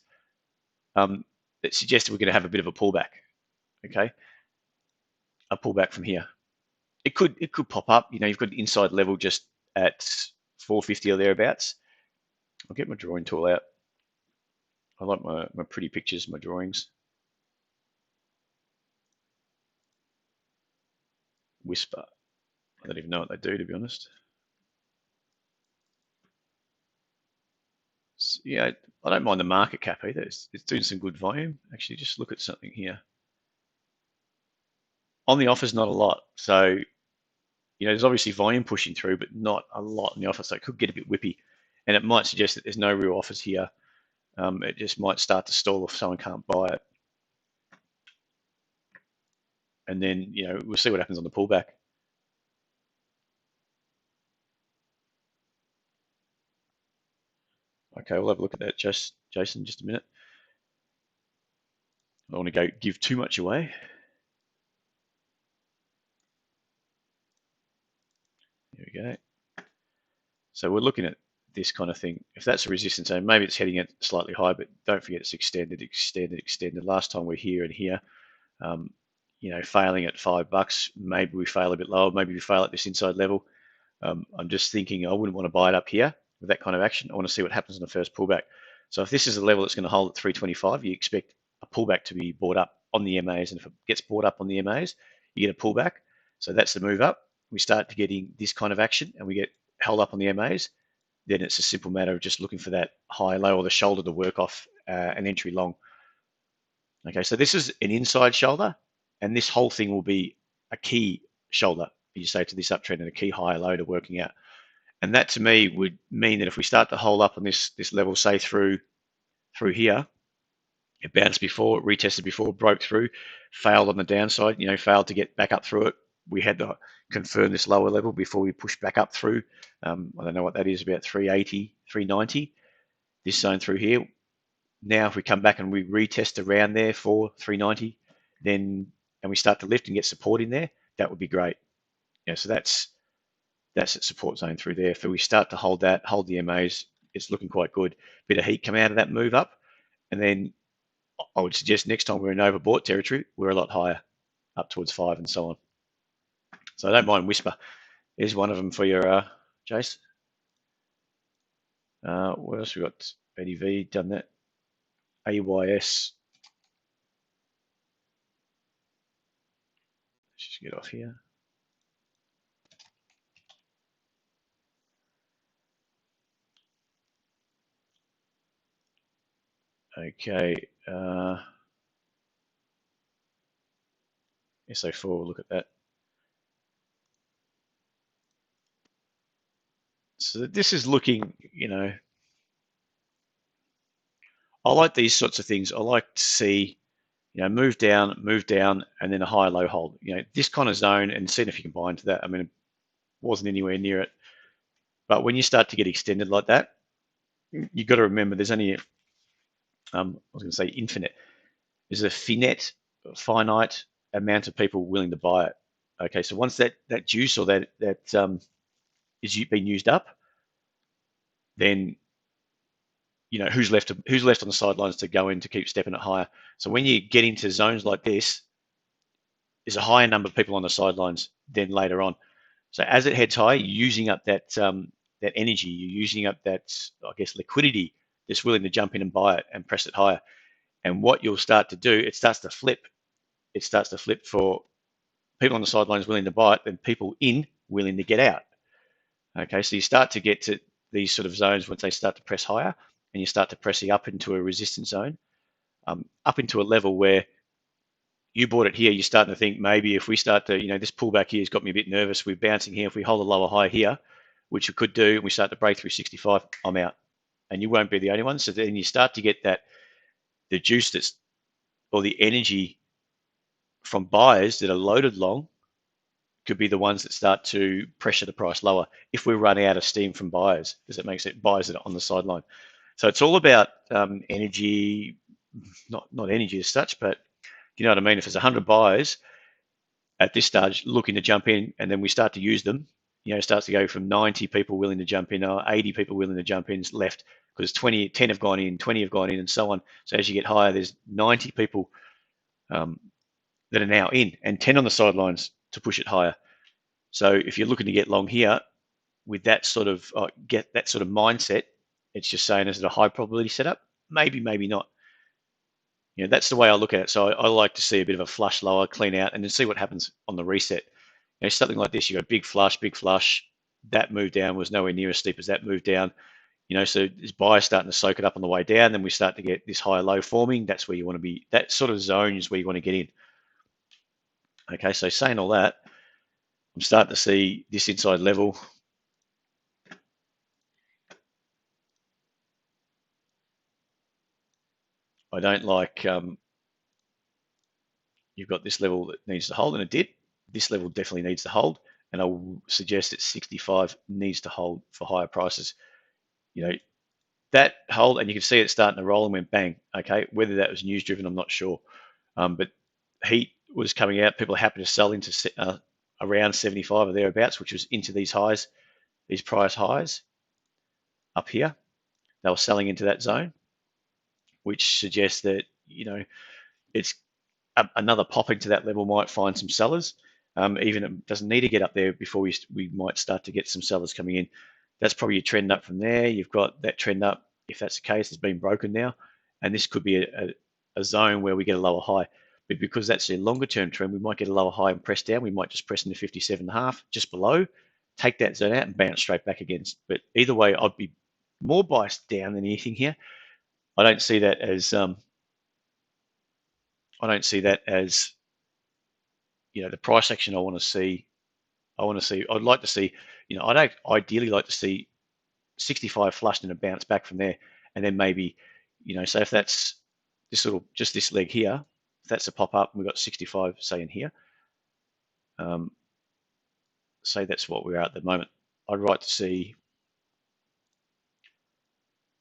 it suggests we're going to have a bit of a pullback. Okay, a pullback from here. It could pop up. You've got an inside level just at 450 or thereabouts. I'll get my drawing tool out. I like my pretty pictures, my drawings. Whisper. I don't even know what they do, to be honest. So, yeah, I don't mind the market cap either. It's doing some good volume. Actually, just look at something here. On the offer's not a lot. So, there's obviously volume pushing through, but not a lot in the offer. So it could get a bit whippy. And it might suggest that there's no real offers here. It just might start to stall if someone can't buy it. And then, we'll see what happens on the pullback. Okay, we'll have a look at that, Jason, just a minute. I don't want to give too much away. There we go. So we're looking at this kind of thing. If that's a resistance zone, maybe it's heading it slightly high, but don't forget it's extended. Last time we're here and here, failing at $5, maybe we fail a bit lower, maybe we fail at this inside level. I'm just thinking I wouldn't want to buy it up here with that kind of action. I want to see what happens in the first pullback. So if this is a level that's going to hold at 325, you expect a pullback to be bought up on the MAs. And if it gets bought up on the MAs, you get a pullback. So that's the move up. We start to getting this kind of action and we get held up on the MAs. Then it's a simple matter of just looking for that high, low, or the shoulder to work off an entry long. Okay, so this is an inside shoulder, and this whole thing will be a key shoulder, you say, to this uptrend, and a key high, low to working out. And that to me would mean that if we start to hold up on this level, say through here, it bounced before, retested before, broke through, failed on the downside, failed to get back up through it. We had to confirm this lower level before we push back up through. I don't know what that is, about 380, 390, this zone through here. Now, if we come back and we retest around there for 390, and we start to lift and get support in there, that would be great. So that's at support zone through there. If we start to hold the MAs, it's looking quite good. Bit of heat come out of that move up, and then I would suggest next time we're in overbought territory, we're a lot higher, up towards 5 and so on. So I don't mind Whisper. There's one of them for your Jace. What else we got? ADV, done that. AYS. Let's just get off here. Okay. SO4, look at that. So this is looking, I like these sorts of things. I like to see, move down, and then a high, low hold. This kind of zone, and seeing if you can buy into that. I mean, it wasn't anywhere near it. But when you start to get extended like that, you've got to remember there's only, I was going to say infinite. There's a finite amount of people willing to buy it. Okay, so once that juice or that is being used up, then who's left on the sidelines to go in to keep stepping it higher. So when you get into zones like this, there's a higher number of people on the sidelines than later on. So as it heads high, you're using up that energy, you're using up that, I guess, liquidity that's willing to jump in and buy it and press it higher. And what you'll start to do, it starts to flip. It starts to flip for people on the sidelines willing to buy it, then people in willing to get out. Okay, so you start to get to these sort of zones once they start to press higher, and you start to pressing up into a resistance zone, up into a level where you bought it here. You're starting to think maybe if we start to, this pullback here has got me a bit nervous. We're bouncing here. If we hold a lower high here, which we could do, and we start to break through 65, I'm out, and you won't be the only one. So then you start to get the juice or the energy from buyers that are loaded long could be the ones that start to pressure the price lower if we run out of steam from buyers. Does it make sense? Buyers that are on the sideline. So it's all about energy, not energy as such, but you know what I mean? If there's 100 buyers at this stage looking to jump in, and then we start to use them, it starts to go from 90 people willing to jump in, or 80 people willing to jump in left, because 10 have gone in, 20 have gone in, and so on. So as you get higher, there's 90 people that are now in, and 10 on the sidelines to push it higher. So if you're looking to get long here with that sort of get that sort of mindset, it's just saying, is it a high probability setup? Maybe, maybe not. That's the way I look at it. So I like to see a bit of a flush lower, clean out, and then see what happens on the reset. Something like this, you got big flush. That move down was nowhere near as steep as that move down. So this buyer starting to soak it up on the way down, then we start to get this high low forming. That's where you want to be. That sort of zone is where you want to get in. Okay, so saying all that, I'm starting to see this inside level. I don't like, you've got this level that needs to hold, and it did. This level definitely needs to hold, and I will suggest that 65 needs to hold for higher prices. That hold, and you can see it starting to roll and went bang. Okay, whether that was news driven, I'm not sure. But heat was coming out. People are happy to sell into around 75 or thereabouts, which was into these highs, these price highs up here. They were selling into that zone, which suggests that it's another pop into that level might find some sellers. Even it doesn't need to get up there before we might start to get some sellers coming in. That's probably a trend up from there. You've got that trend up. If that's the case, it's been broken now, and this could be a zone where we get a lower high. But because that's a longer term trend, we might get a lower high and press down. We might just press into 57.5 just below, take that zone out and bounce straight back again. But either way, I'd be more biased down than anything here. I don't see that as the price action I want to see. I'd like to see, I'd ideally like to see 65 flushed and a bounce back from there, and then maybe, so if that's just this leg here, if that's a pop up and we've got 65, say in here, say that's what we're at the moment, I'd like to see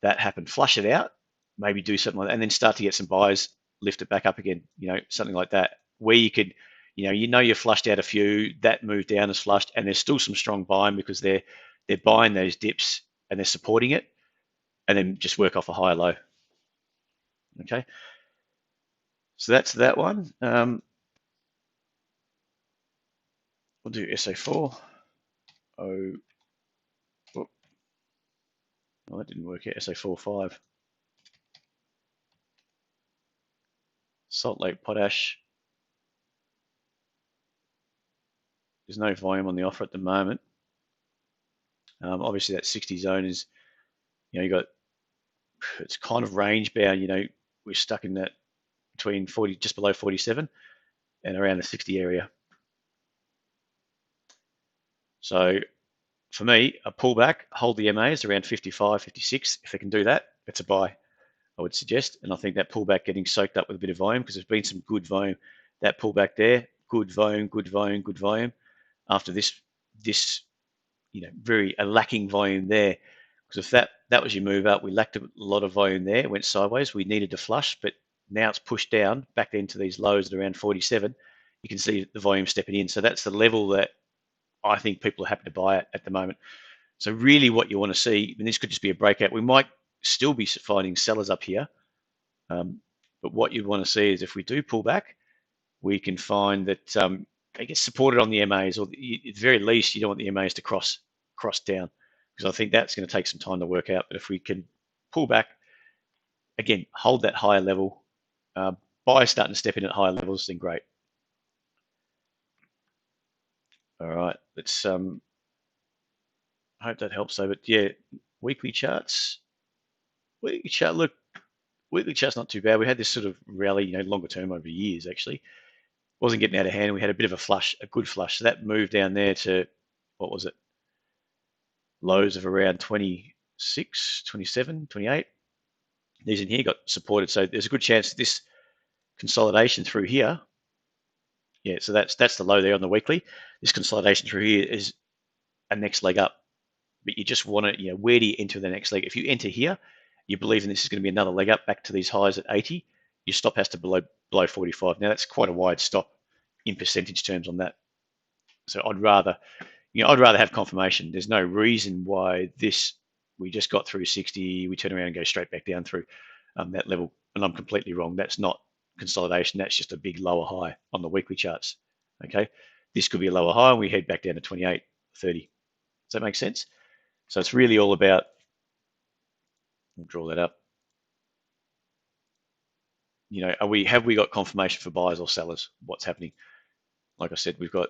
that happen, flush it out, maybe do something like that, and then start to get some buyers, lift it back up again, something like that, where you could, you've flushed out a few, that move down is flushed, and there's still some strong buying because they're buying those dips and they're supporting it, and then just work off a higher low. Okay, so that's that one. We'll do SA4. Oh, well, that didn't work out. SA45. Salt Lake Potash. There's no volume on the offer at the moment. Obviously, that 60 zone is, you got, it's kind of range bound. We're stuck in that between 40, just below 47, and around the 60 area. So for me, a pullback, hold the MAs around 55, 56. If they can do that, it's a buy, I would suggest. And I think that pullback getting soaked up with a bit of volume, because there's been some good volume. That pullback there, good volume, good volume, good volume. After this, very lacking volume there. Because if that was your move up, we lacked a lot of volume there, went sideways. We needed to flush, but now it's pushed down back into these lows at around 47. You can see the volume stepping in. So that's the level that I think people are happy to buy at the moment. So really what you want to see, and this could just be a breakout, we might still be finding sellers up here. But what you want to see is if we do pull back, we can find that they get supported on the MAs, or at the very least, you don't want the MAs to cross down, because I think that's going to take some time to work out. But if we can pull back, again, hold that higher level, buyers starting to step in at higher levels, then great. All right, let's I hope that helps though. But yeah, weekly charts. Weekly chart. Look, weekly chart's not too bad. We had this sort of rally, longer term over years actually. Wasn't getting out of hand. We had a bit of a flush, a good flush. So that moved down there to, what was it? Lows of around 26, 27, 28. These in here got supported. So there's a good chance this consolidation through here. Yeah, so that's the low there on the weekly. This consolidation through here is a next leg up. But you just want to, where do you enter the next leg? If you enter here, you believe in this is going to be another leg up back to these highs at 80. Your stop has to below 45. Now that's quite a wide stop in percentage terms on that. So I'd rather have confirmation. There's no reason why we just got through 60, we turn around and go straight back down through that level. And I'm completely wrong. That's not consolidation. That's just a big lower high on the weekly charts. Okay, this could be a lower high, and we head back down to 28, 30. Does that make sense? So it's really all about. We'll draw that up. Have we got confirmation for buyers or sellers? What's happening? Like I said, we've got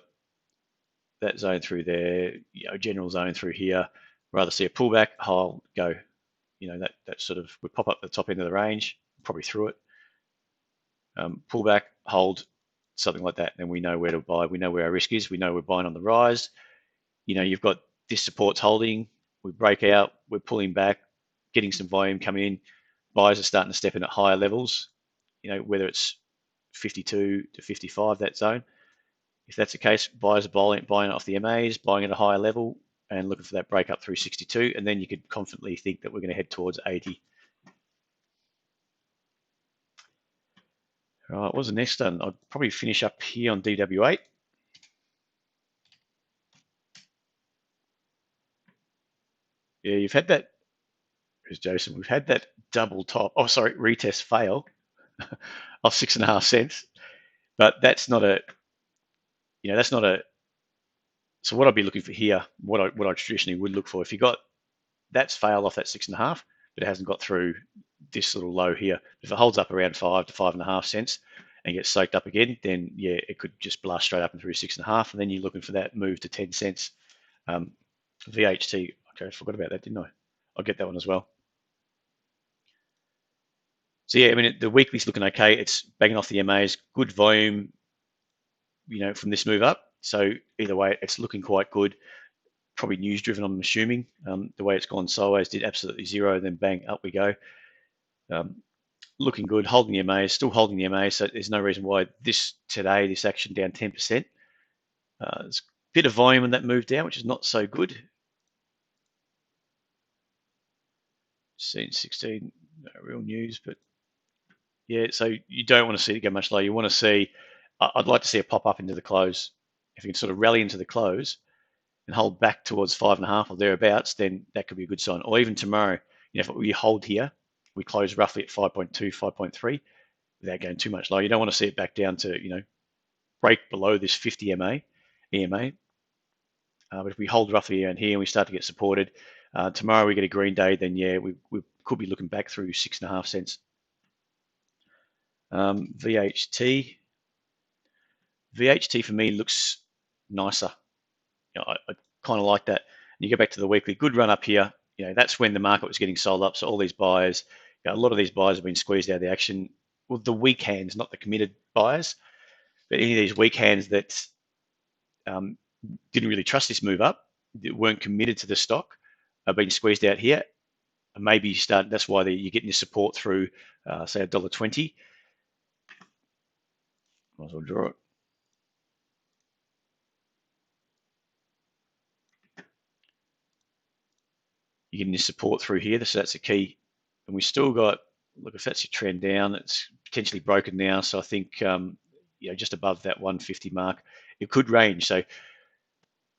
that zone through there, general zone through here. Rather see a pullback, hold, go. That sort of, we pop up the top end of the range, probably through it. Pullback, hold, something like that. Then we know where to buy. We know where our risk is. We know we're buying on the rise. You've got this support's holding. We break out. We're pulling back, getting some volume coming in. Buyers are starting to step in at higher levels. Whether it's 52 to 55, that zone. If that's the case, buyers are buying off the MAs, buying at a higher level, and looking for that break up through 62, and then you could confidently think that we're going to head towards 80. All right, what was the next one? I'd probably finish up here on DW8. Yeah, you've had that. Here's Jason. We've had that double top. Oh, sorry, retest fail of 6.5 cents, but that's not a. That's not a. So what I'd be looking for here, what I traditionally would look for, if you got that's failed off that 6.5, but it hasn't got through this little low here. If it holds up around 5 to 5.5 cents and gets soaked up again, then yeah, it could just blast straight up and through 6.5, and then you're looking for that move to 10 cents. VHT, okay, I forgot about that, didn't I? I'll get that one as well. So yeah, I mean, the weekly's looking okay. It's banging off the MAs, good volume, from this move up. So either way, it's looking quite good. Probably news driven, I'm assuming. The way it's gone sideways did absolutely zero, then bang, up we go. Looking good, holding the MA, still holding the MA, so there's no reason why this action down 10%. There's a bit of volume in that move down, which is not so good. Seen 16, no real news, but yeah, so you don't want to see it go much lower. You want to see, I'd like to see a pop up into the close. If you can sort of rally into the close and hold back towards 5.5 or thereabouts, then that could be a good sign. Or even tomorrow, if we hold here, we close roughly at 5.2, 5.3 without going too much lower. You don't want to see it back down to, break below this 50 EMA. But if we hold roughly around here and we start to get supported, tomorrow we get a green day, then yeah, we could be looking back through 6.5 cents. VHT for me looks nicer. I kind of like that. And you go back to the weekly, good run up here. That's when the market was getting sold up. So all these buyers, a lot of these buyers have been squeezed out of the action. Well, the weak hands, not the committed buyers, but any of these weak hands that didn't really trust this move up, that weren't committed to the stock, are being squeezed out here. And maybe that's why you're getting your support through, say, $1.20. Might as well draw it. You're getting your support through here, so that's a key. And we still got, look, if that's your trend down, it's potentially broken now. So I think, just above that 150 mark, it could range. So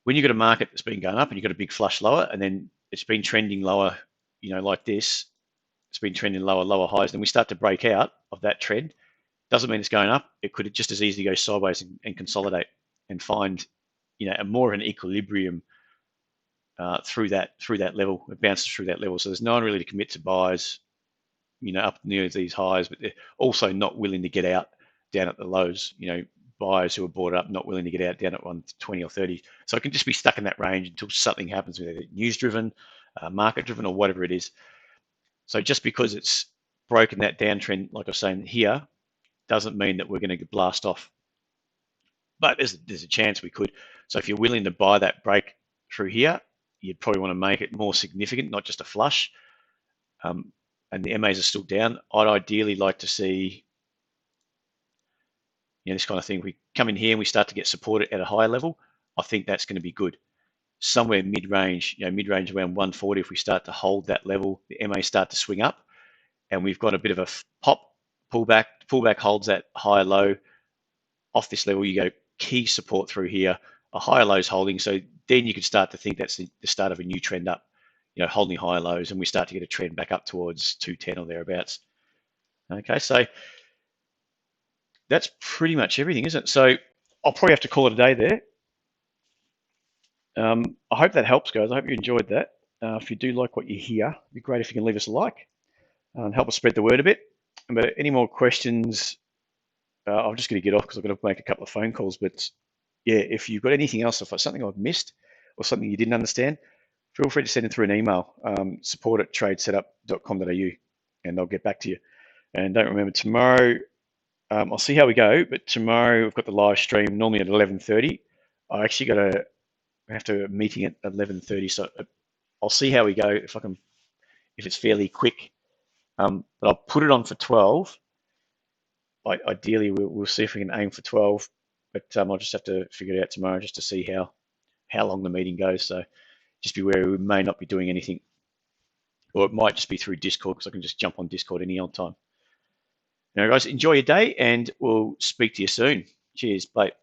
when you've got a market that's been going up and you've got a big flush lower, and then it's been trending lower, like this, it's been trending lower highs, then we start to break out of that trend. Doesn't mean it's going up. It could just as easily go sideways and consolidate and find, a more of an equilibrium through that level. It bounces through that level. So there's no one really to commit to buys, up near these highs, but they're also not willing to get out down at the lows. buyers who are bought up, not willing to get out down at 120 or 30. So I can just be stuck in that range until something happens, whether it's news driven, market driven, or whatever it is. So just because it's broken that downtrend, like I was saying here, doesn't mean that we're going to blast off. But there's a chance we could. So if you're willing to buy that break through here, you'd probably want to make it more significant, not just a flush. And the MAs are still down. I'd ideally like to see, this kind of thing. We come in here and we start to get supported at a higher level. I think that's going to be good. Somewhere mid-range, mid-range around 140. If we start to hold that level, the MA start to swing up, and we've got a bit of a pop pullback. Pullback holds that higher low off this level. You go key support through here, a higher lows holding. So then you could start to think that's the start of a new trend up. Holding higher lows, and we start to get a trend back up towards 210 or thereabouts. Okay, so that's pretty much everything, isn't it? So I'll probably have to call it a day there. I hope that helps, guys. I hope you enjoyed that. If you do like what you hear, it'd be great if you can leave us a like and help us spread the word a bit. But any more questions, I'm just going to get off because I've got to make a couple of phone calls. But yeah, if you've got anything else, if it's something I've missed or something you didn't understand, feel free to send it through an email, support@tradesetup.com.au, and I'll get back to you. And don't remember, tomorrow, I'll see how we go, but tomorrow we've got the live stream normally at 11:30. I actually have to have a meeting at 11:30, so I'll see how we go, if it's fairly quick. But I'll put it on for 12. Ideally, we'll see if we can aim for 12, but I'll just have to figure it out tomorrow just to see how long the meeting goes. So just be wary, we may not be doing anything, or it might just be through Discord, because I can just jump on Discord any old time. Now, guys, enjoy your day, and we'll speak to you soon. Cheers, bye.